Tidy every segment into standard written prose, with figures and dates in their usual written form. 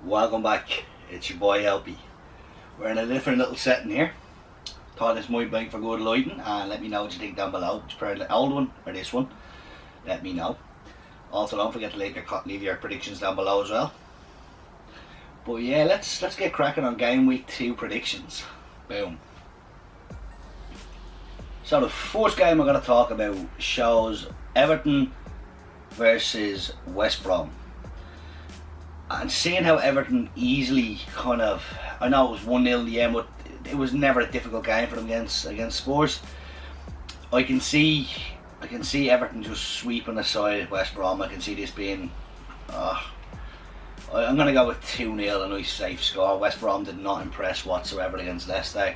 Welcome back, it's your boy LP. We're in a different little setting here. Thought this might make for good lighting, and let me know what you think down below. It's probably the old one or this one. Let me know. Also, don't forget to leave your predictions down below as well. But yeah, let's get cracking on game week 2 predictions. Boom. So the first game we're going to talk about shows Everton versus West Brom. And seeing how Everton easily I know it was 1-0 in the end, but it was never a difficult game for them against Spurs. I can see Everton just sweeping aside West Brom. I can see this being, I'm going to go with 2-0, a nice safe score. West Brom did not impress whatsoever against Leicester.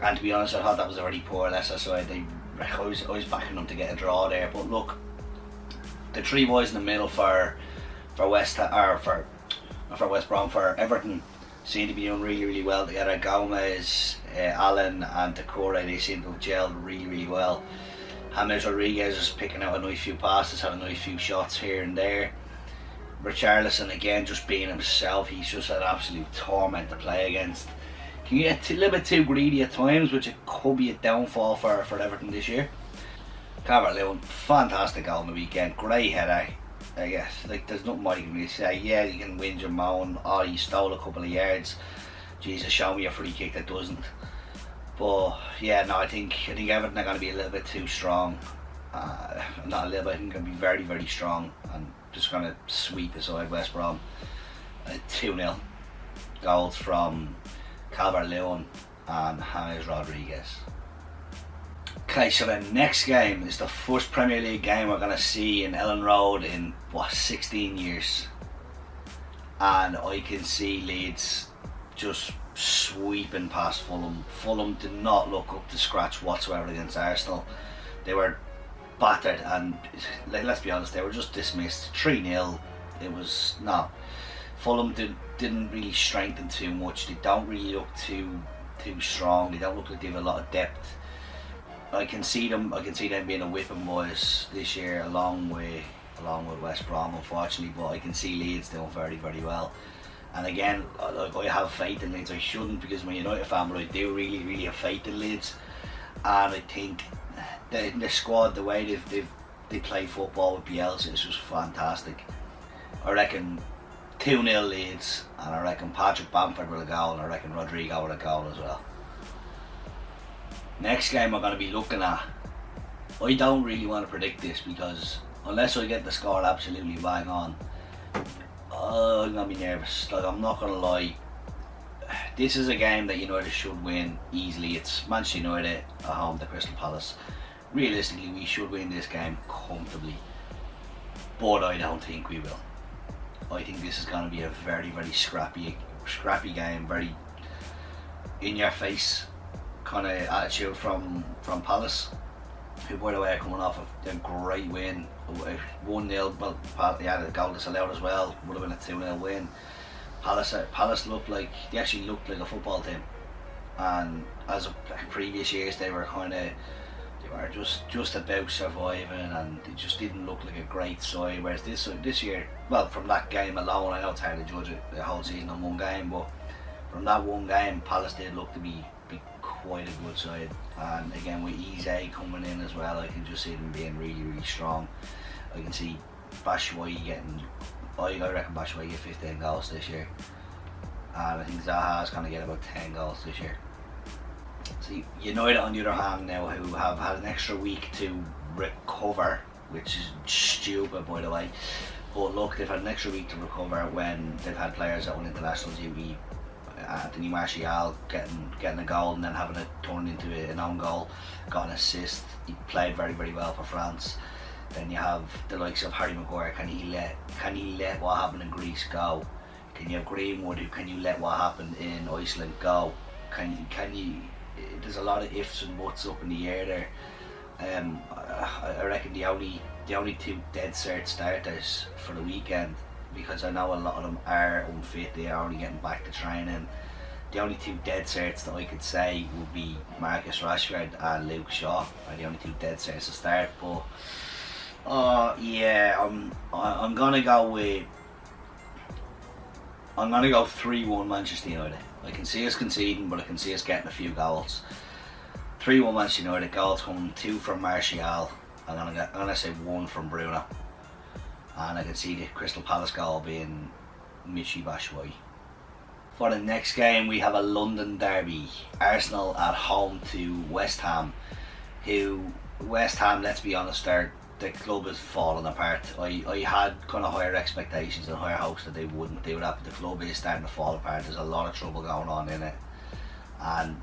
And to be honest, I thought that was a very poor Leicester side. I was backing them to get a draw there. But look, the three boys in the middle for West Brom, for Everton, seem to be doing really well together. Gomez, Allen and Decore, they seem to have gelled really well. James Rodriguez is picking out a nice few passes, having a nice few shots here and there. Richarlison again just being himself. He's just an absolute torment to play against. Can you get a little bit too greedy at times, which it could be a downfall for Everton this year. Calvert-Lewin, fantastic goal on the weekend, great header. I guess there's nothing more you can really say. Yeah, you can whinge and moan, oh, he stole a couple of yards. Jesus, show me a free kick that doesn't. But yeah, no, I think Everton are going to be a little bit too strong. Not a little bit, I think they're going to be very strong and just going to sweep aside West Brom. 2-0 goals from Calvert-Lewin and James Rodriguez. Okay, so the next game is the first Premier League game we're going to see in Ellen Road in 16 years, and I can see Leeds just sweeping past Fulham. Fulham did not look up to scratch whatsoever against Arsenal. They were battered, and let's be honest, they were just dismissed. 3-0. It was not. Fulham didn't really strengthen too much. They don't really look too strong. They don't look like they have a lot of depth. I can see them being a whipping boys this year, along with West Brom, unfortunately. But I can see Leeds doing very well. And again, I have faith in Leeds. I shouldn't, because I'm a United fan, but I do really have faith in Leeds. And I think the squad, the way they play football with Bielsa is just fantastic. I reckon 2-0 Leeds, and I reckon Patrick Bamford will go, and I reckon Rodrigo will go as well. Next game we're going to be looking at, I don't really want to predict this, because unless I get the score absolutely bang on, I'm going to be nervous. I'm not going to lie. This is a game that United should win easily. It's Manchester United at home to Crystal Palace. Realistically, we should win this game comfortably, but I don't think we will. I think this is going to be a very scrappy game, very in your face kind of attitude from Palace, who by the way are coming off a great win, 1-0. Well, yeah, the goal disallowed as well, would have been a 2-0 win. Palace looked like a football team, and as of previous years they were just about surviving, and it just didn't look like a great side. Whereas this year, well, from that game alone, I know it's hard to judge the whole season on one game, but from that one game, Palace did look to be quite a good side. And again, with Eze coming in as well, I can just see them being really strong. I can see Batshuayi getting, I reckon Batshuayi get 15 goals this year, and I think Zaha's going to get about 10 goals this year. So United on the other hand now, who have had an extra week to recover, which is stupid by the way, but look, they've had an extra week to recover when they've had players that won international duty. Anthony Martial getting a goal and then having it turned into an own goal, got an assist. He played very well for France. Then you have the likes of Harry Maguire. Can he let what happened in Greece go? Can you have Greenwood? Can you let what happened in Iceland go? Can you? There's a lot of ifs and buts up in the air there. I reckon the only two dead cert starters for the weekend, because I know a lot of them are unfit, they are only getting back to training. The only two dead certs that I could say would be Marcus Rashford and Luke Shaw are the only two dead certs to start. But yeah, I'm gonna go with I'm going to go 3-1 Manchester United. I can see us conceding, but I can see us getting a few goals. 3-1 Manchester United, goals coming 2 from Martial. I'm going to say 1 from Bruno. And I can see the Crystal Palace goal being Michy Batshuayi. For the next game, we have a London derby. Arsenal at home to West Ham. West Ham, let's be honest, the club is falling apart. I had kind of higher expectations and higher hopes that they wouldn't do that, but the club is starting to fall apart. There's a lot of trouble going on in it. And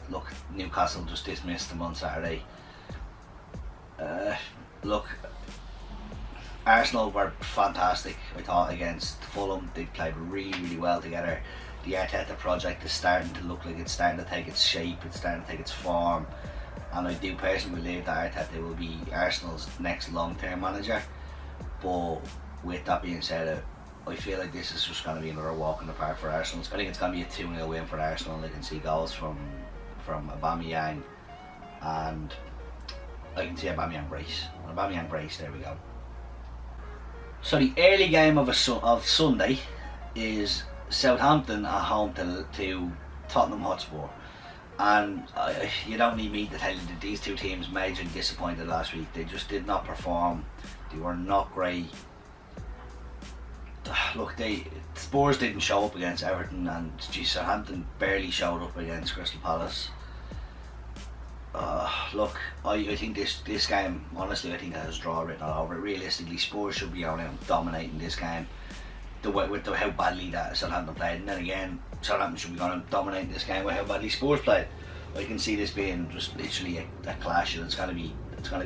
look, Newcastle just dismissed them on Saturday. Look, Arsenal were fantastic, I thought, against Fulham. They played really, really well together. The Arteta project is starting to look like it's starting to take its shape, it's starting to take its form. And I do personally believe that Arteta will be Arsenal's next long-term manager. But with that being said, I feel like this is just going to be another walk in the park for Arsenal. I think it's going to be a 2-0 win for Arsenal. I can see goals from Aubameyang, and I can see Aubameyang brace. There we go. So the early game of Sunday is Southampton at home to Tottenham Hotspur. And you don't need me to tell you that these two teams majorly disappointed last week. They just did not perform. They were not great. Look, Spurs didn't show up against Everton, and Southampton barely showed up against Crystal Palace. Look, I think this game, honestly, I think it has a draw written all over it. Realistically, Spurs should be out and dominating this game with how badly that Southampton played. And then again, Southampton should be going to dominate this game with how badly Spurs played. I can see this being just literally a clash, and it's going to be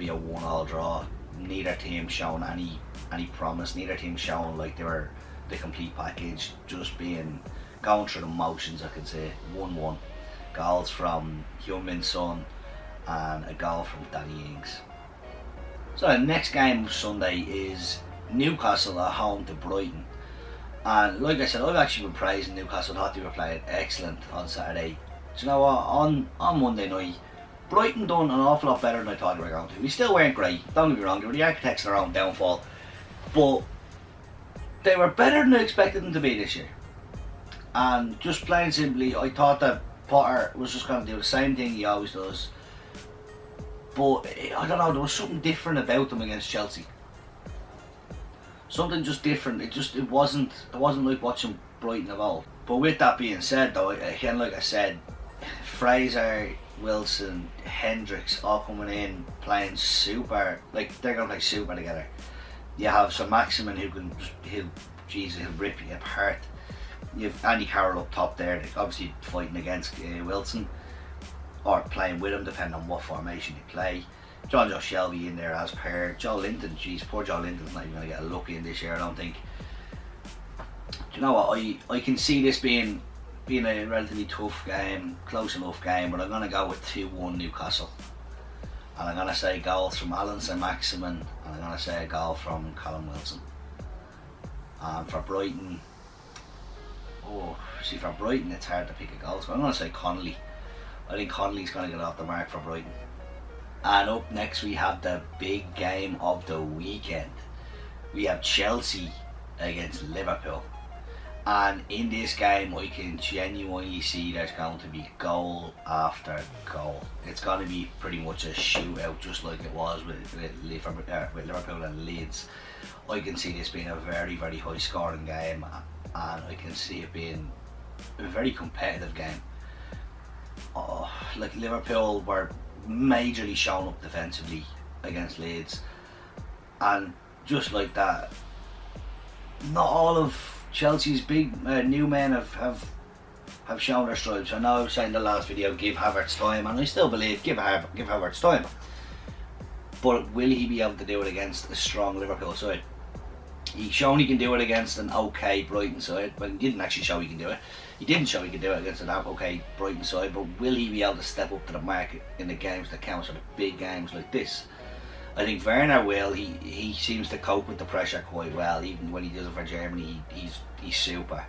a 1-1 draw. Neither team showing any promise. Neither team showing like they were the complete package. Just going through the motions. I can say 1-1. Goals from Heung-min Son and a goal from Danny Ings. So the next game of Sunday is Newcastle at home to Brighton. And like I said, I've actually been praising Newcastle. I thought they were playing excellent on Saturday. Do you know what? On Monday night, Brighton done an awful lot better than I thought they were going to. We still weren't great, don't get me wrong. They were the architects of their own downfall. But they were better than I expected them to be this year. And just plain simply, I thought that Potter was just going to do the same thing he always does. But I don't know, there was something different about them against Chelsea. Something just different. It wasn't like watching Brighton of old. But with that being said, though, again, like I said, Fraser, Wilson, Hendricks all coming in playing super. Like, they're gonna play super together. You have some Maximin he'll rip you apart. You have Andy Carroll up top there, obviously fighting against Wilson, or playing with him depending on what formation you play. John Joe Shelby in there as per. Joe Linton, poor Joe Linton's not even going to get a look in this year, I don't think. Do you know what, I can see this being a relatively tough game, close enough game, but I'm going to go with 2-1 Newcastle. And I'm going to say goals from Alan Saint-Maximin, and I'm going to say a goal from Callum Wilson. And for Brighton, for Brighton it's hard to pick a goal, so I'm going to say Connolly. I think Connolly's going to get off the mark for Brighton. And up next we have the big game of the weekend. We have Chelsea against Liverpool. And in this game I can genuinely see there's going to be goal after goal. It's going to be pretty much a shootout, just like it was with Liverpool and Leeds. I can see this being a very, very high scoring game, and I can see it being a very competitive game. Like, Liverpool were majorly shown up defensively against Leeds, and just like that, not all of Chelsea's big new men have shown their stripes. I know I was saying in the last video, give Havertz time, and I still believe give Havertz time, but will he be able to do it against a strong Liverpool side? He's shown he can do it against an okay Brighton side, but he didn't actually show he can do it. He didn't show he could do it against an okay Brighton side, but will he be able to step up to the mark in the games that count, or the big games like this? I think Werner will. He seems to cope with the pressure quite well. Even when he does it for Germany, he's super.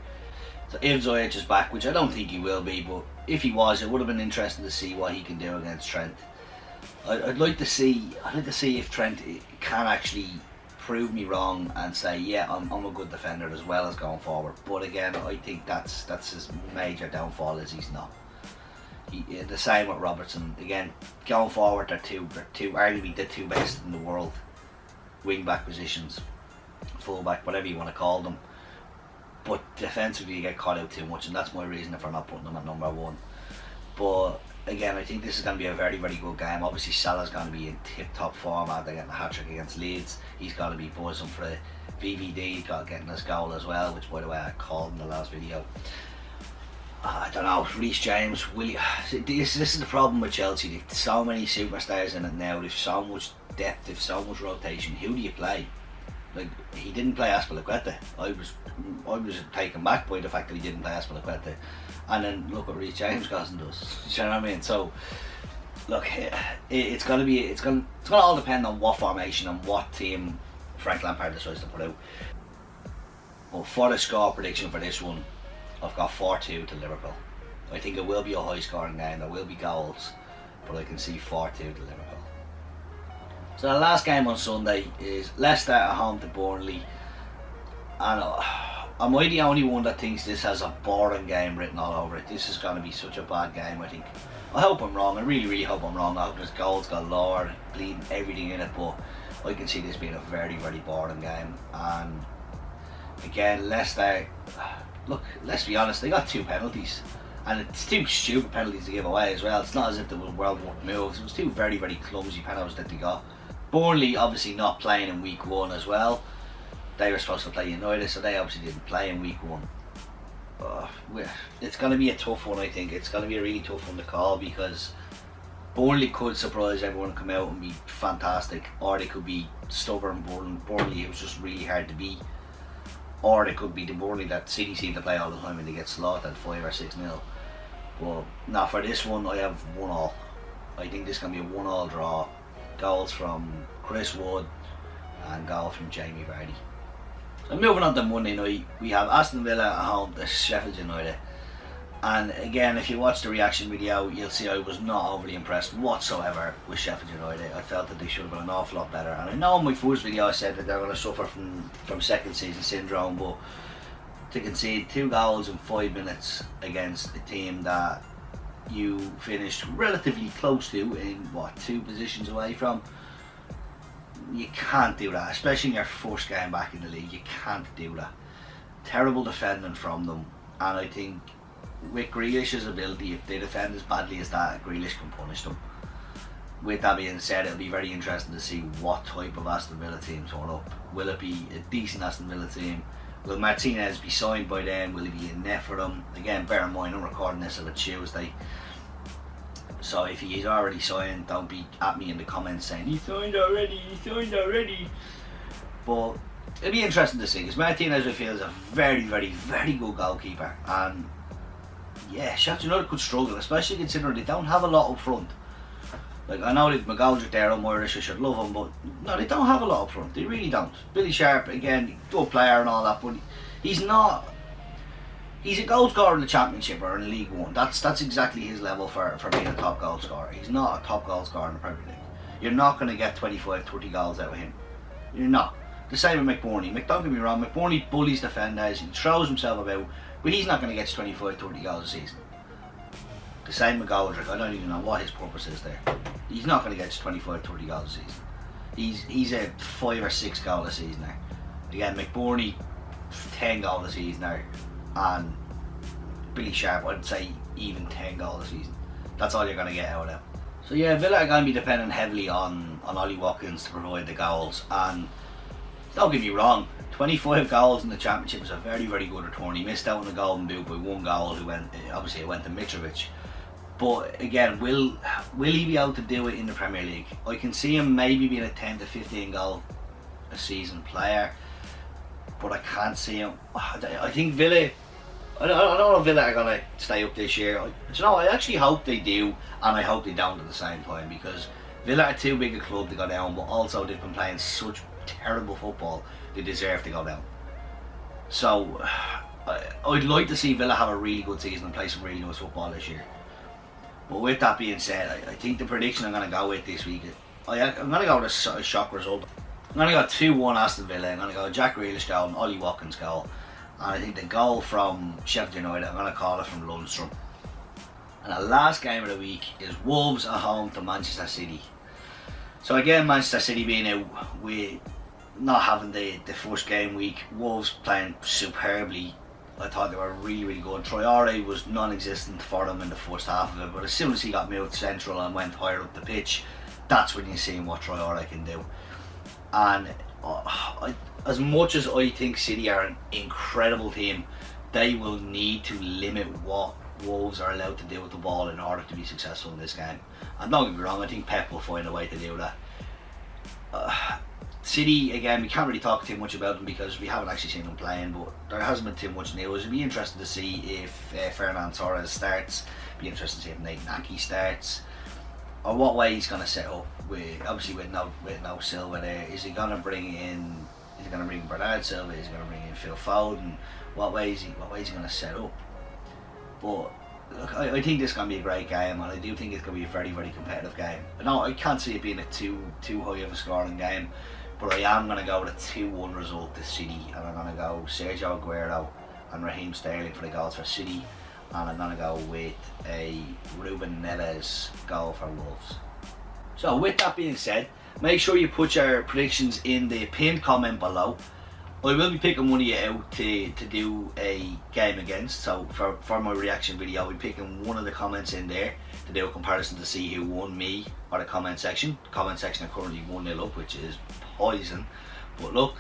So if Ziyech is back, which I don't think he will be, but if he was, it would have been interesting to see what he can do against Trent. I'd like to see if Trent can actually prove me wrong and say, yeah, I'm a good defender as well as going forward. But again, I think that's his major downfall, is he's not. The same with Robertson. Again, going forward, they're arguably the two best in the world wing back positions, full back, whatever you want to call them. But defensively, you get caught out too much, and that's my reason for not putting them at number one. But again, I think this is going to be a very, very good game. Obviously, Salah's going to be in tip-top form after getting a hat-trick against Leeds. He's got to be buzzing for a VVD. He's got to get in this goal as well, which, by the way, I called in the last video. I don't know, Reece James, this is the problem with Chelsea. They've so many superstars in it now. They've so much depth, they've so much rotation. Who do you play? Like, he didn't play Azpilicueta. I was taken back by the fact that he didn't play Azpilicueta. And then look what Reece James goes and does. Do you know what I mean? So look, it's gonna all depend on what formation and what team Frank Lampard decides to put out. But for the score prediction for this one, I've got 4-2 to Liverpool. I think it will be a high scoring game, there will be goals, but I can see 4-2 to Liverpool. So the last game on Sunday is Leicester at home to Burnley. And am I the only one that thinks this has a boring game written all over it? This is going to be such a bad game, I think. I hope I'm wrong, I really, really hope I'm wrong. I hope there's goals galore, bleeding everything in it, but I can see this being a very, very boring game. And again, Leicester, look, let's be honest, they got 2 penalties. And it's 2 stupid penalties to give away as well. It's not as if there was world war moves. It was 2 very, very clumsy penalties that they got. Burnley obviously not playing in week 1 as well. They were supposed to play United, so they obviously didn't play in week 1. It's going to be a tough one, I think. It's going to be a really tough one to call, because Burnley could surprise everyone and come out and be fantastic, or they could be stubborn Burnley who's just really hard to beat. Or they could be the Burnley that City seem to play all the time and they get slaughtered 5 or 6-0. But now for this one, I have 1-1. I think this can be a 1-1 draw. Goals from Chris Wood and goal from Jamie Vardy. So moving on to Monday night, we have Aston Villa at home to Sheffield United. And again, if you watch the reaction video, you'll see I was not overly impressed whatsoever with Sheffield United. I felt that they should have been an awful lot better. And I know in my first video I said that they're going to suffer from second season syndrome, but to concede 2 goals in 5 minutes against a team that you finished relatively close to, in 2 positions away from, you can't do that, especially in your first game back in the league. You can't do that. Terrible defending from them, and I think with Grealish's ability, if they defend as badly as that, Grealish can punish them. With that being said, it'll be very interesting to see what type of Aston Villa team turn up. Will it be a decent Aston Villa team? Will Martinez be signed by then? Will he be in net for them? Again, bear in mind, I'm recording this on a Tuesday, so if he's already signed, don't be at me in the comments saying he's signed already. But it'll be interesting to see, because Martinez, I feel, is a very, very, very good goalkeeper. And yeah, Sheffield United could struggle, especially considering they don't have a lot up front. Like, I know that McGoldrick there, I'm Irish, I should love him, but no, they don't have a lot up front. They really don't. Billy Sharp, again, good player and all that, but he's not. He's a goal scorer in the Championship or in League One. That's exactly his level for being a top goal scorer. He's not a top goal scorer in the Premier League. You're not going to get 25, 30 goals out of him. You're not. The same with McBurney. Don't get me wrong, McBurney bullies defenders, he throws himself about, but he's not going to get 25, 30 goals a season. The same with Goldrick. I don't even know what his purpose is there. He's not going to get 25, 30 goals a season. He's a 5 or 6 goal a season there. Again, McBurney, 10 goals a season there. And Billy Sharp, I'd say even 10 goals a season. That's all you're going to get out of them. So yeah, Villa are going to be depending heavily on Ollie Watkins to provide the goals. And don't get me wrong, 25 goals in the Championship is a very, very good return. He missed out on the Golden Boot by 1 goal. Obviously it went to Mitrovic. But again, will he be able to do it in the Premier League? I can see him maybe being a 10 to 15 goal a season player, but I can't see him. I think Villa, I don't know if Villa are going to stay up this year. I actually hope they do, and I hope they don't at the same time, because Villa are too big a club to go down, but also they've been playing such terrible football, they deserve to go down. So I'd like to see Villa have a really good season and play some really nice football this year. But with that being said, I think the prediction I'm going to go with this week, I'm going to go with a shock result. going to go 2-1 Aston Villa. I'm going to go Jack Grealish goal and Ollie Watkins goal. And I think the goal from Sheffield United, I'm going to call it from Lundstrom. And the last game of the week is Wolves at home to Manchester City. So again, Manchester City being out with not having the first game week, Wolves playing superbly. I thought they were really, really good. Traore was non-existent for them in the first half of it, but as soon as he got moved central and went higher up the pitch, that's when you're seeing what Traore can do. And as much as I think City are an incredible team, they will need to limit what Wolves are allowed to do with the ball in order to be successful in this game. And don't get me wrong, I think Pep will find a way to do that. City, again, we can't really talk too much about them because we haven't actually seen them playing, but there hasn't been too much news. It'd be interesting to see if Fernand Torres starts, be interesting to see if Nate Naki starts, or what way he's going to set up, obviously with no Silva there. Is he going to bring Bernard Silva, is he going to bring in Phil Foden, what way is he going to set up? But look, I think this is going to be a great game, and I do think it's going to be a very, very competitive game. No, I can't see it being a too high of a scoring game, but I am going to go with a 2-1 result to City, and I'm going to go Sergio Aguero and Raheem Sterling for the goals for City, and I'm going to go with a Ruben Neves goal for Wolves. So with that being said, make sure you put your predictions in the pinned comment below. I will be picking one of you out to do a game against, so for my reaction video I'll be picking one of the comments in there to do a comparison to see who won, me or the comment section. The comment section are currently 1-0 up, which is poison, but look,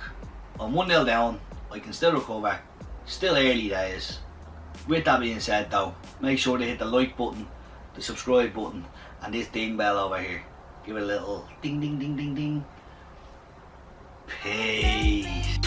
I'm 1-0 down, I can still recover, still early days. With that being said though, make sure to hit the like button, the subscribe button, and this ding bell over here. Give it a little ding ding ding ding ding. Peace.